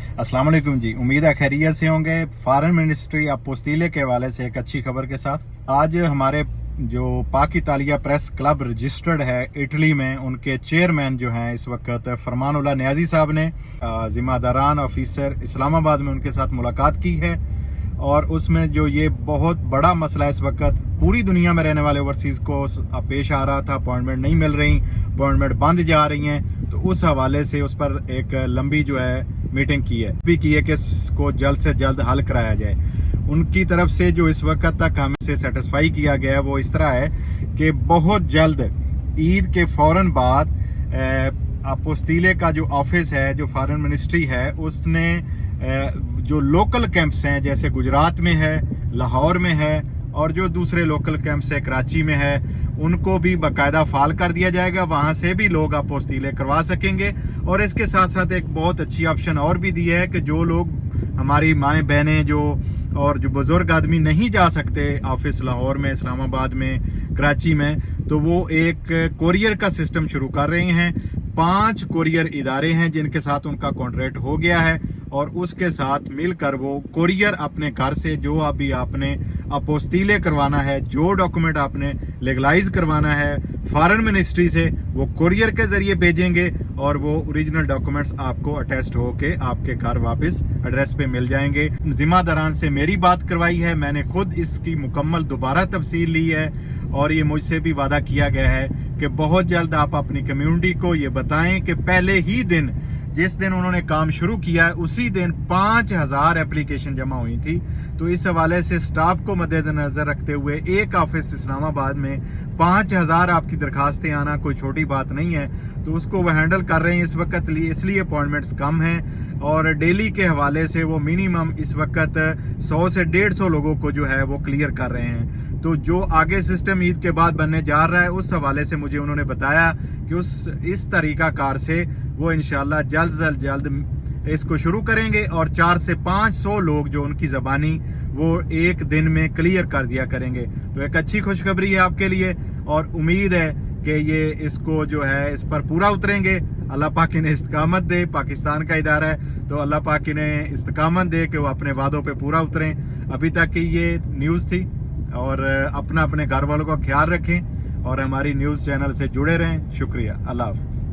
अस्सलाम वालेकुम जी, उम्मीद है खैरियत से होंगे। फॉरेन मिनिस्ट्री अपोस्तीले के हवाले से एक अच्छी खबर के साथ आज हमारे जो पाक इतालिया प्रेस क्लब रजिस्टर्ड है इटली में, उनके चेयरमैन जो हैं इस वक्त फरमानुल्लाह न्याजी साहब ने जिम्मेदारान ऑफिसर इस्लामाबाद में उनके साथ मुलाकात की है। और उसमें जो ये बहुत बड़ा मसला इस वक्त पूरी दुनिया में रहने वाले ओवरसीज़ को पेश आ रहा था, अपॉइंटमेंट नहीं मिल रही, अपॉइंटमेंट बंद जा रही हैं, तो उस हवाले से उस पर एक लंबी जो है मीटिंग की है कि इसको जल्द से जल्द हल कराया जाए। उनकी तरफ से जो इस वक्त तक हमसे सेटिस्फाई किया गया है वो इस तरह है कि बहुत जल्द ईद के फौरन बाद अपोस्तीले का जो ऑफिस है, जो फॉरेन मिनिस्ट्री है, उसने जो लोकल कैंप्स हैं जैसे गुजरात में है, लाहौर में है और जो दूसरे लोकल कैंप्स है कराची में है, उनको भी बाकायदा फाल कर दिया जाएगा। वहाँ से भी लोग अपोस्तीले करवा सकेंगे। और इसके साथ साथ एक बहुत अच्छी ऑप्शन और भी दी है कि जो लोग हमारी माएँ बहनें जो बुजुर्ग आदमी नहीं जा सकते ऑफिस लाहौर में, इस्लामाबाद में, कराची में, तो वो एक कोरियर का सिस्टम शुरू कर रहे हैं। 5 कोरियर इदारे हैं जिनके साथ उनका कॉन्ट्रैक्ट हो गया है और उसके साथ मिलकर वो कोरियर अपने घर से जो अभी आपने अपोस्तीले करवाना है, जो डॉक्यूमेंट आपने लीगलाइज करवाना है फॉरेन मिनिस्ट्री से, वो कोरियर के जरिए भेजेंगे और वो ओरिजिनल डॉक्यूमेंट्स आपको अटेस्ट होके आपके घर वापस एड्रेस पे मिल जाएंगे। जिम्मेदारान से मेरी बात करवाई है, मैंने खुद इसकी मुकम्मल दोबारा तफसील ली है और ये मुझसे भी वादा किया गया है कि बहुत जल्द आप अपनी कम्युनिटी को ये बताएं कि पहले ही दिन जिस दिन उन्होंने काम शुरू किया है उसी दिन 5000 एप्लीकेशन जमा हुई थी। तो इस हवाले से स्टाफ को मद्देनजर रखते हुए एक ऑफिस इस्लामाबाद में 5000 आपकी दरखास्तें आना कोई छोटी बात नहीं है, तो उसको वो हैंडल कर रहे हैं इस वक्त। इसलिए अपॉइंटमेंट्स कम हैं और डेली के हवाले से वो मिनिमम इस वक्त 100 से 150 लोगों को जो है वो क्लियर कर रहे हैं। तो जो आगे सिस्टम ईद के बाद बनने जा रहा है उस हवाले से मुझे उन्होंने बताया कि इस तरीका कार से वो इंशाल्लाह जल्द से जल्द इसको शुरू करेंगे और 400 से 500 लोग जो उनकी ज़बानी वो एक दिन में क्लियर कर दिया करेंगे। तो एक अच्छी खुशखबरी है आपके लिए और उम्मीद है कि ये इसको जो है इस पर पूरा उतरेंगे। अल्लाह पाक इन्हें इस्तकामत दे। पाकिस्तान का इदारा है तो अल्लाह पाक इन्हें इस्तकामत दे कि वो अपने वादों पे पूरा उतरें। अभी तक की ये न्यूज़ थी और अपने घर वालों का ख्याल रखें और हमारी न्यूज़ चैनल से जुड़े रहें। शुक्रिया। अल्लाह हाफ़िज़।